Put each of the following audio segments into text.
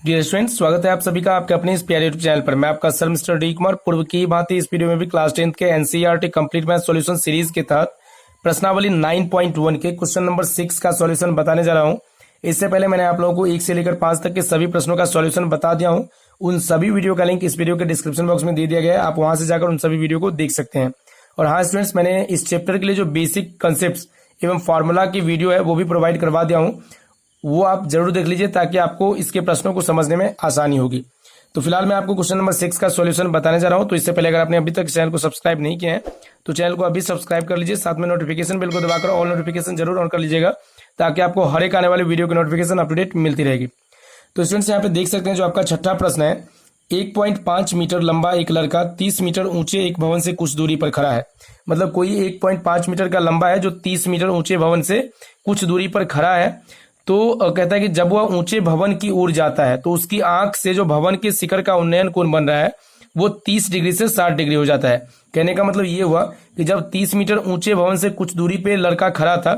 Dear students, स्वागत है आप सभी का आपके अपने इस प्यारे यूट्यूब चैनल पर। मैं आपका सर मिस्टर डी कुमार। पूर्व की भांति इस वीडियो में भी क्लास 10th के NCERT complete math solution series के तहत प्रश्नावली 9.1 के क्वेश्चन नंबर 6 का सॉल्यूशन बताने जा रहा हूं। इससे पहले मैंने आप लोगों को 1 से लेकर 5 तक के सभी प्रश्नों का सॉल्यूशन बता दिया हूं। उन सभी वीडियो का लिंक इस वीडियो के डिस्क्रिप्शन बॉक्स में दे दिया गया है, आप वहां से जाकर उन सभी वीडियो को देख सकते हैं। और हाँ स्टूडेंट्स, मैंने इस चैप्टर के लिए जो बेसिक कंसेप्ट एवं फॉर्मूला की वीडियो है वो भी प्रोवाइड करवा दिया हूं, वो आप जरूर देख लीजिए ताकि आपको इसके प्रश्नों को समझने में आसानी होगी। तो फिलहाल मैं आपको क्वेश्चन नंबर 6 का सॉल्यूशन बताने जा रहा हूं। तो इससे पहले अगर आपने अभी तक चैनल को सब्सक्राइब नहीं किया है तो चैनल को अभी सब्सक्राइब कर लीजिए, साथ में नोटिफिकेशन बेल को दबाकर ऑल नोटिफिकेशन जरूर ऑन कर लीजिएगा ताकि आपको हर एक आने वाली वीडियो की नोटिफिकेशन अप टू डेट मिलती रहेगी। तो स्टूडेंट्स यहाँ पे देख सकते हैं जो आपका छठा प्रश्न है, 1.5 मीटर लंबा एक लड़का 30 मीटर ऊंचे एक भवन से कुछ दूरी पर खड़ा है। मतलब कोई 1.5 मीटर का लंबा है जो 30 मीटर ऊंचे भवन से कुछ दूरी पर खड़ा है। तो कहता है कि जब वह ऊंचे भवन की ओर जाता है तो उसकी आंख से जो भवन के शिखर का उन्नयन कोण बन रहा है वो 30 डिग्री से 60 डिग्री हो जाता है। कहने का मतलब ये हुआ कि जब 30 मीटर ऊंचे भवन से कुछ दूरी पे लड़का खड़ा था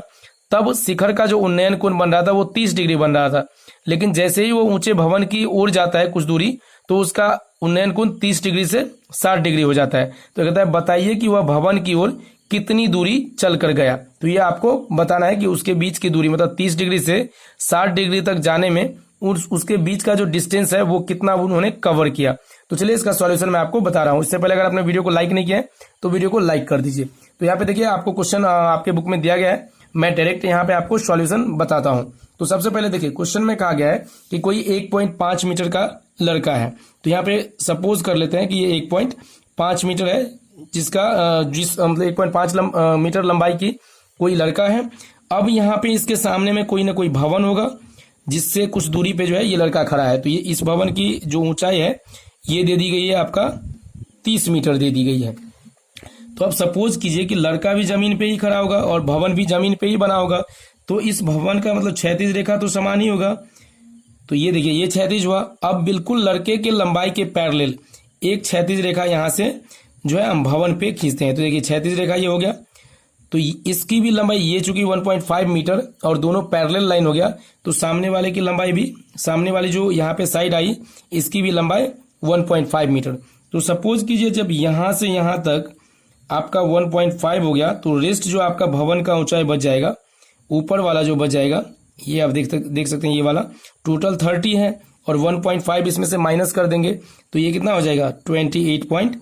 तब शिखर का जो उन्नयन कोण बन रहा था वो 30 डिग्री बन रहा था, लेकिन जैसे ही वो ऊंचे भवन की ओर जाता है कुछ दूरी तो उसका उन्नयन कोण 30 डिग्री से 60 डिग्री हो जाता है। तो कहता है बताइए कि वह भवन की ओर कितनी दूरी चल कर गया। तो ये आपको बताना है कि उसके बीच की दूरी मतलब 30 डिग्री से 60 डिग्री तक जाने में उसके बीच का जो डिस्टेंस है वो कितना उन्होंने कवर किया। तो चलिए इसका सॉल्यूशन मैं आपको बता रहा हूं। इससे पहले अगर आपने वीडियो को लाइक नहीं किया है तो वीडियो को लाइक कर दीजिए। तो यहाँ पे देखिए आपको क्वेश्चन आपके बुक में दिया गया है, मैं डायरेक्ट यहाँ पे आपको सॉल्यूशन बताता हूँ। तो सबसे पहले देखिए क्वेश्चन में कहा गया है कि कोई 1.5 मीटर का लड़का है। तो यहाँ पे सपोज कर लेते हैं कि ये 1.5 मीटर है जिसका मतलब 1.5 मीटर लंबाई की कोई लड़का है। अब यहाँ पे इसके सामने में कोई ना कोई भवन होगा जिससे कुछ दूरी पे जो है ये लड़का खड़ा है। तो ये इस भवन की जो ऊंचाई है ये दे दी गई है आपका 30 मीटर दे दी गई है। तो अब सपोज कीजिए कि लड़का भी जमीन पे ही खड़ा होगा और भवन भी जमीन पे ही बना होगा, तो इस भवन का मतलब क्षैतिज रेखा तो समान ही होगा। तो ये देखिए ये क्षैतिज हुआ। अब बिल्कुल लड़के के लंबाई के पैरेलल एक क्षैतिज रेखा यहाँ से जो है हम भवन पे खींचते हैं। तो देखिए क्षैतिज रेखा ये हो गया, तो इसकी भी लंबाई ये चूंकि 1.5 मीटर और दोनों पैरेलल लाइन हो गया तो सामने वाले की लंबाई भी, सामने वाली जो यहाँ पे साइड आई इसकी भी लंबाई 1.5 मीटर। तो सपोज कीजिए जब यहाँ से यहाँ तक आपका 1.5 हो गया तो रेस्ट जो आपका भवन का ऊंचाई बच जाएगा, ऊपर वाला जो बच जाएगा ये आप देख सकते हैं ये वाला टोटल 30 है और 1.5 इसमें से माइनस कर देंगे तो ये कितना हो जाएगा 28.5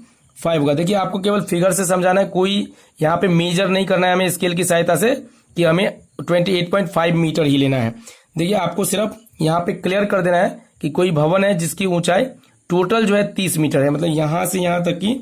होगा। देखिए आपको केवल फिगर से समझाना है, कोई यहाँ पे मेजर नहीं करना है हमें स्केल की सहायता से कि हमें 28.5 मीटर ही लेना है। देखिए आपको सिर्फ यहाँ पे क्लियर कर देना है कि कोई भवन है जिसकी ऊंचाई टोटल जो है 30 मीटर है। मतलब यहाँ से यहाँ तक की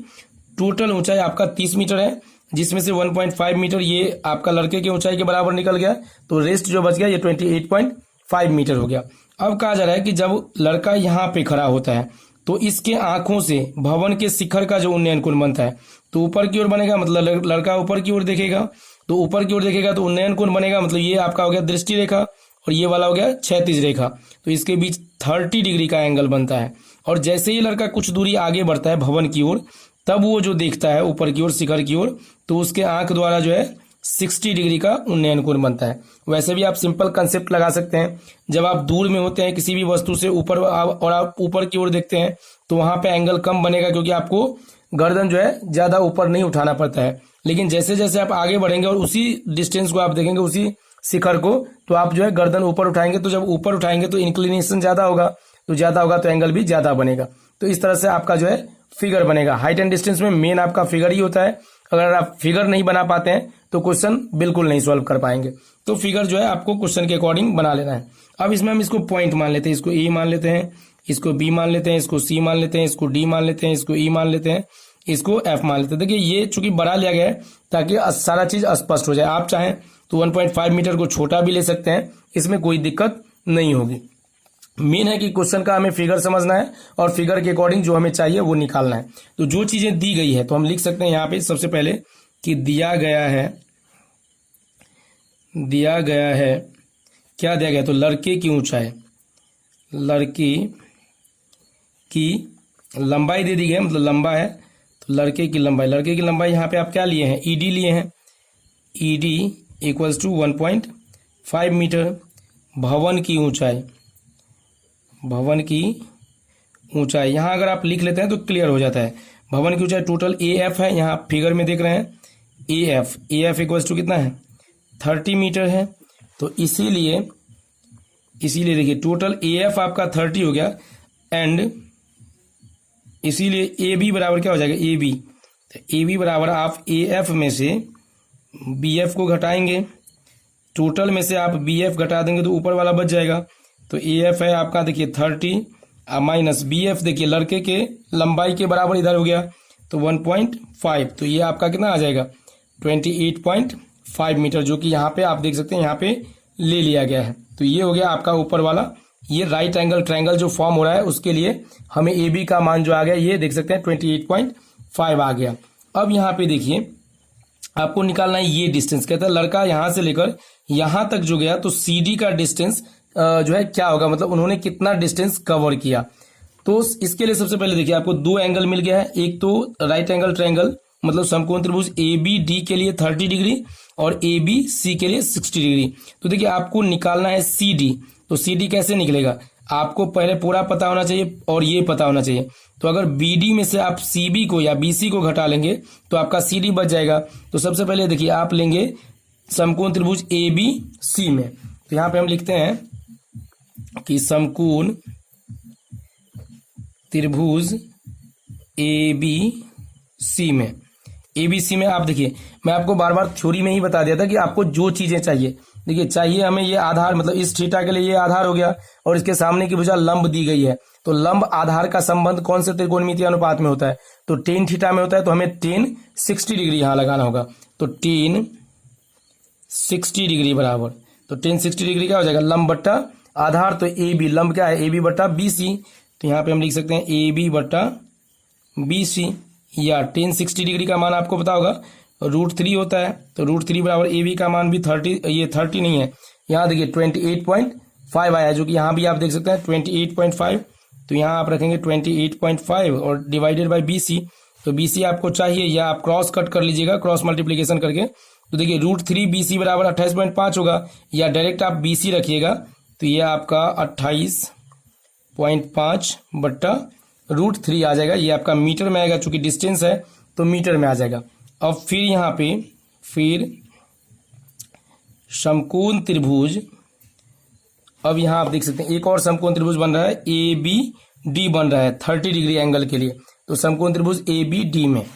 टोटल ऊंचाई आपका 30 मीटर है, जिसमें से 1.5 मीटर ये आपका लड़के की ऊंचाई के बराबर निकल गया, तो रेस्ट जो बच गया ये 28.5 मीटर हो गया। अब कहा जा रहा है कि जब लड़का यहाँ पे खड़ा होता है तो इसके आंखों से भवन के शिखर का जो उन्नयन कोण बनता है तो ऊपर की ओर बनेगा, मतलब लड़का ऊपर की ओर देखेगा, तो ऊपर की ओर देखेगा तो उन्नयन कोण बनेगा, मतलब ये आपका हो गया दृष्टि रेखा और ये वाला हो गया क्षैतिज रेखा। तो इसके बीच 30 डिग्री का एंगल बनता है। और जैसे ही लड़का कुछ दूरी आगे बढ़ता है भवन की ओर तब वो जो देखता है ऊपर की ओर शिखर की ओर तो उसके आंख द्वारा जो है 60 डिग्री का उन्नयन कोण बनता है। वैसे भी आप सिंपल कंसेप्ट लगा सकते हैं, जब आप दूर में होते हैं किसी भी वस्तु से ऊपर और आप ऊपर की ओर देखते हैं तो वहां पे एंगल कम बनेगा क्योंकि आपको गर्दन जो है ज्यादा ऊपर नहीं उठाना पड़ता है। लेकिन जैसे जैसे आप आगे बढ़ेंगे और उसी डिस्टेंस को आप देखेंगे उसी शिखर को तो आप जो है गर्दन ऊपर उठाएंगे, तो जब ऊपर उठाएंगे तो इंक्लिनेशन ज्यादा होगा, तो ज्यादा होगा तो एंगल भी ज्यादा बनेगा। तो इस तरह से आपका जो है फिगर बनेगा। हाइट एंड डिस्टेंस में मेन आपका फिगर ही होता है। अगर आप फिगर नहीं बना पाते हैं तो क्वेश्चन बिल्कुल नहीं सॉल्व कर पाएंगे। तो फिगर जो है आपको क्वेश्चन के अकॉर्डिंग बना लेना है। अब इसमें हम इसको पॉइंट मान लेते हैं, इसको ए मान लेते हैं, इसको बी मान लेते हैं, इसको सी मान लेते हैं, इसको डी मान लेते हैं, इसको ई मान लेते हैं, इसको एफ मान लेते हैं। देखिए ये चूंकि बड़ा लिया गया है ताकि सारा चीज स्पष्ट हो जाए। आप चाहें तो 1.5 मीटर को छोटा भी ले सकते हैं, इसमें कोई दिक्कत नहीं होगी। मेन है कि क्वेश्चन का हमें फिगर समझना है और फिगर के अकॉर्डिंग जो हमें चाहिए वो निकालना है। तो जो चीजें दी गई है तो हम लिख सकते हैं यहाँ पे सबसे पहले कि दिया गया है क्या दिया गया, तो लड़के की ऊंचाई, लड़की की लंबाई दे दी गई है, मतलब लंबा है तो लड़के की लंबाई यहाँ पे आप क्या लिए हैं ईडी लिए हैं, ईडी इक्वल्स टू 1.5 मीटर। भवन की ऊंचाई भवन की ऊंचाई, यहाँ अगर आप लिख लेते हैं तो क्लियर हो जाता है। भवन की ऊंचाई टोटल ए एफ है, यहाँ फिगर में देख रहे हैं ए एफ इक्वल्स टू कितना है 30 मीटर है। तो इसीलिए देखिए टोटल ए एफ आपका 30 हो गया एंड इसीलिए ए बी बराबर क्या हो जाएगा ए बी। तो ए बी बराबर आप ए एफ में से बी एफ को घटाएंगे, टोटल में से आप बी एफ घटा देंगे तो ऊपर वाला बच जाएगा। तो ए एफ है आपका देखिए 30 माइनस बी एफ देखिए लड़के के लंबाई के बराबर इधर हो गया तो 1.5, तो ये आपका कितना आ जाएगा 28.5 मीटर, जो कि यहाँ पे आप देख सकते हैं यहाँ पे ले लिया गया है। तो ये हो गया आपका ऊपर वाला। ये राइट एंगल ट्रायंगल जो फॉर्म हो रहा है उसके लिए हमें ए बी का मान जो आ गया ये देख सकते हैं 28.5 आ गया। अब यहाँ पे देखिए आपको निकालना है ये डिस्टेंस, कहता है लड़का यहाँ से लेकर यहाँ तक जो गया तो सी डी का डिस्टेंस जो है क्या होगा, मतलब उन्होंने कितना डिस्टेंस कवर किया। तो इसके लिए सबसे पहले देखिए आपको दो एंगल मिल गया है, एक तो राइट एंगल ट्रायंगल मतलब समकोण त्रिभुज ए बी डी के लिए 30 डिग्री और ए बी सी के लिए 60 डिग्री। तो देखिए आपको निकालना है सी डी, तो सी डी कैसे निकलेगा, आपको पहले पूरा पता होना चाहिए और ये पता होना चाहिए। तो अगर बी डी में से आप सी बी को या बी सी को घटा लेंगे तो आपका सी डी बच जाएगा। तो सबसे पहले देखिए आप लेंगे समकोण त्रिभुज ए बी सी में, तो यहाँ पे हम लिखते हैं कि समकोण त्रिभुज ए बी सी में, ए बी सी में आप देखिए मैं आपको बार बार थ्योरी में ही बता दिया था कि आपको जो चीजें चाहिए, देखिए चाहिए हमें ये आधार, मतलब इस थीटा के लिए ये आधार हो गया और इसके सामने की भुजा लंब दी गई है। तो लंब आधार का संबंध कौन से त्रिकोणमितीय अनुपात में होता है, तो टेन थीटा में होता है। तो हमें टेन 60 डिग्री यहां लगाना होगा, तो टेन 60 डिग्री बराबर, तो टेन 60 डिग्री क्या हो जाएगा लंब बट्टा आधार, तो ए बी लंब क्या है ए बी बट्टा बी सी। तो यहाँ पे हम लिख सकते हैं ए बी बट्टा बी सी, या टेन 60 डिग्री का मान आपको पता होगा √3 होता है। तो √3 बराबर ए बी का मान भी 30, ये 30 नहीं है, यहाँ देखिए 28.5 आया, जो कि यहाँ भी आप देख सकते हैं 28.5। तो यहाँ आप रखेंगे 28.5 और डिवाइडेड बाय बी सी, तो बी सी आपको चाहिए या आप क्रॉस कट कर लीजिएगा क्रॉस मल्टीप्लीकेशन करके। तो देखिए √3 बी सी बराबर 28.5 होगा, या डायरेक्ट आप बी सी रखिएगा तो ये आपका 28.5 बट्टा √3 आ जाएगा, ये आपका मीटर में आएगा, चूंकि डिस्टेंस है तो मीटर में आ जाएगा। अब फिर यहाँ पे फिर समकोण त्रिभुज, अब यहाँ आप देख सकते हैं एक और समकोण त्रिभुज बन रहा है ए बी डी बन रहा है 30 डिग्री एंगल के लिए। तो समकोण त्रिभुज ए बी डी में,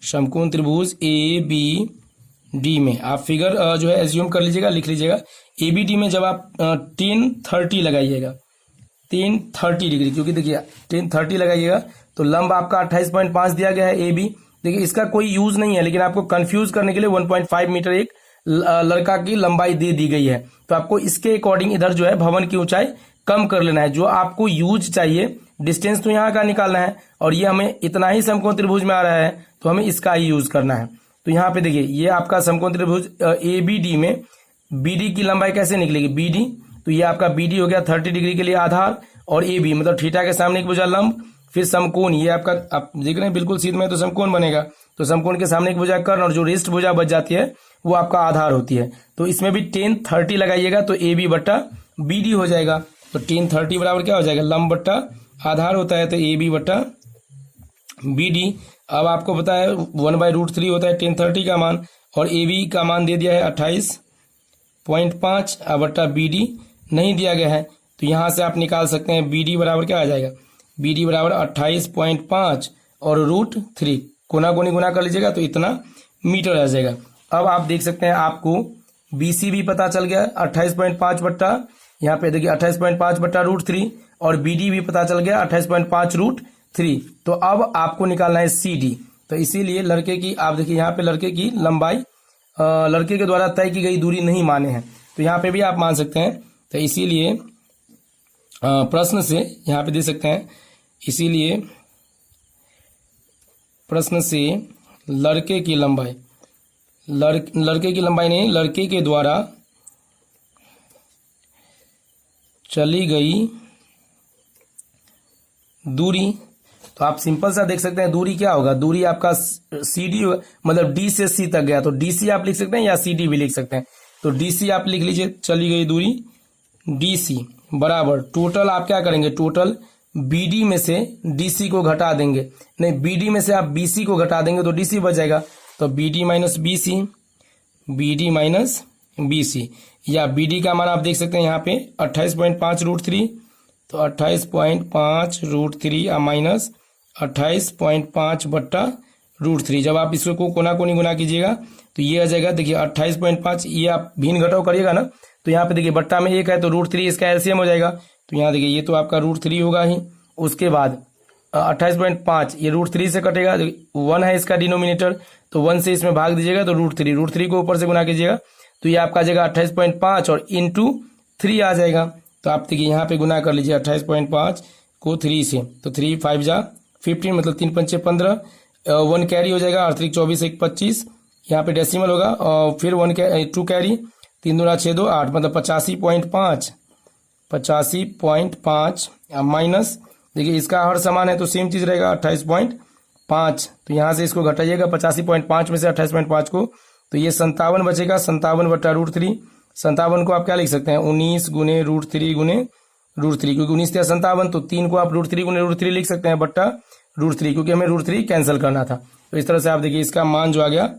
समकोण त्रिभुज ए बी डी में आप फिगर जो है एज्यूम कर लीजिएगा, लिख लीजिएगा। ए बी डी में जब आप 1030 लगाइएगा 1030 डिग्री, क्योंकि देखिए 1030 लगाइएगा तो लंब आपका 28.5 दिया गया है ए बी। देखिए इसका कोई यूज नहीं है, लेकिन आपको कंफ्यूज करने के लिए 1.5 मीटर एक लड़का की लंबाई दे दी गई है। तो आपको इसके अकॉर्डिंग इधर जो है भवन की ऊंचाई कम कर लेना है, जो आपको यूज चाहिए। डिस्टेंस तो यहाँ का निकालना है और ये हमें इतना ही समकोण त्रिभुज में आ रहा है तो हमें इसका ही यूज करना है। तो यहाँ पे देखिए ये आपका समकोण त्रिभुज ए बी डी में बी डी की लंबाई कैसे निकलेगी बी डी, तो ये आपका बी डी हो गया 30 डिग्री के लिए आधार और ए बी मतलब थीटा के सामने की भुजा लंब, फिर समकोण ये आपका आप देख रहे हैं बिल्कुल सीध में तो समकोण बनेगा, तो समकोण के सामने की भुजा कर्ण और जो रेस्ट भुजा बच जाती है वो आपका आधार होती है। तो इसमें भी 1030 लगाइएगा तो ए बी बट्टा बी डी हो जाएगा। तो 1030 बराबर क्या हो जाएगा लंब बट्टा आधार होता है तो ए बी बट्टा बी डी। अब आपको पता है 1/√3 होता है 1030 का मान और ए बी का मान दे दिया है 28.5 बट्टा बी डी नहीं दिया गया है, तो यहां से आप निकाल सकते हैं बी डी बराबर क्या आ जाएगा बी डी बराबर 28.5 और √3 कोना कोनी गुना कर लीजिएगा तो इतना मीटर आ जाएगा। अब आप देख सकते हैं आपको बी सी भी पता चल गया 28.5 बट्टा, यहाँ पे देखिए 28.5 बट्टा √3 और बी डी भी पता चल गया 28.5 √3। तो अब आपको निकालना है सी डी। तो इसीलिए लड़के की आप देखिए यहाँ पे लड़के की लंबाई लड़के के द्वारा तय की गई दूरी नहीं माने हैं, तो यहाँ पे भी आप मान सकते हैं। तो इसीलिए प्रश्न से यहाँ पे दे सकते हैं, इसीलिए प्रश्न से लड़के की लंबाई लड़के की लंबाई नहीं लड़के के द्वारा चली गई दूरी, तो आप सिंपल सा देख सकते हैं दूरी क्या होगा, दूरी आपका सी डी मतलब डी से सी तक गया तो डी सी आप लिख सकते हैं या सी डी भी लिख सकते हैं। तो डी सी आप लिख लीजिए चली गई दूरी डी सी बराबर टोटल आप क्या करेंगे, टोटल बीडी में से डीसी को घटा देंगे, नहीं बीडी में से आप बीसी को घटा देंगे तो डीसी बच जाएगा, तो BD minus BC, BD minus BC, या बीडी का मान आप देख सकते हैं यहाँ पे 28.5√3, तो 28.5√3 माइनस 28.5/√3। जब आप इसको कोना कोनी गुना कीजिएगा तो ये आ जाएगा, देखिए 28.5, ये आप भिन्न घटाव करिएगा ना, तो यहाँ पे देखिए बट्टा में 1 है तो √3 इसका एलसीएम हो जाएगा, तो यहाँ देखिए ये तो आपका √3 होगा ही। उसके बाद 28.5 ये √3 से कटेगा, 1 है इसका डिनोमिनेटर, तो 1 से इसमें भाग दीजिएगा तो √3 को ऊपर से गुना कीजिएगा, तो ये आपका आ जाएगा 28.5 और इंटू 3 आ जाएगा। तो आप देखिए यहाँ पे गुना कर लीजिए 28.5 को 3 से, तो 3 5 जा 15, मतलब 3 पंचे 15, 1 कैरी हो जाएगा, 8 25 1 25, यहाँ पे डेसिमल होगा, और फिर 2 कैरी, 3 दूना 6 2 8, मतलब 85.5 माइनस, देखिए इसका हर समान है तो सेम चीज रहेगा 28.5, तो यहाँ से इसको घटाइएगा 85.5 में से 28.5 को, तो ये 57 बचेगा, 57/√3। 57 को आप क्या लिख सकते हैं, 19 गुने √3 गुने √3, क्योंकि 19 या 57, तो 3 को आप √3 गुने √3 लिख सकते हैं बट्टा √3, क्योंकि हमें √3 कैंसिल करना था। तो इस तरह से आप देखिए इसका मान जो आ गया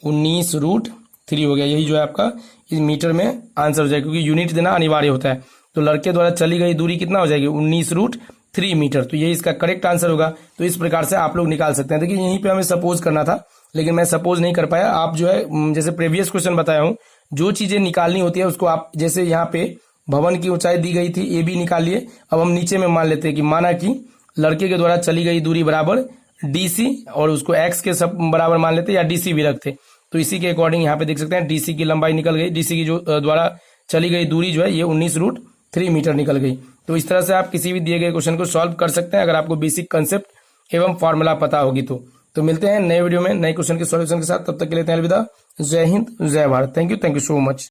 19√3 हो गया। यही जो है आपका इस मीटर में आंसर हो जाएगा, क्योंकि यूनिट देना अनिवार्य होता है। तो लड़के द्वारा चली गई दूरी कितना हो जाएगी, 19√3 मीटर, तो ये इसका करेक्ट आंसर होगा। तो इस प्रकार से आप लोग निकाल सकते हैं। देखिए यहीं पे हमें सपोज करना था, लेकिन मैं सपोज नहीं कर पाया। आप जो है जैसे प्रीवियस क्वेश्चन बताया हूं, जो चीजें निकालनी होती है उसको आप, जैसे यहाँ पे भवन की ऊंचाई दी गई थी ए बी निकालिए, अब हम नीचे में मान लेते हैं कि माना कि लड़के के द्वारा चली गई दूरी बराबर डीसी, और उसको एक्स के सब बराबर मान लेते या डीसी भी रखते, तो इसी के अकॉर्डिंग यहाँ पे देख सकते हैं डीसी की लंबाई निकल गई, डीसी की जो द्वारा चली गई दूरी जो है ये 19√3 मीटर निकल गई। तो इस तरह से आप किसी भी दिए गए क्वेश्चन को सॉल्व कर सकते हैं, अगर आपको बेसिक कंसेप्ट एवं फॉर्मूला पता होगी तो मिलते हैं नए वीडियो में नए क्वेश्चन के सॉल्यूशन के साथ। तब तक के लिए अलविदा। जय हिंद, जय Bharat. Thank you so much.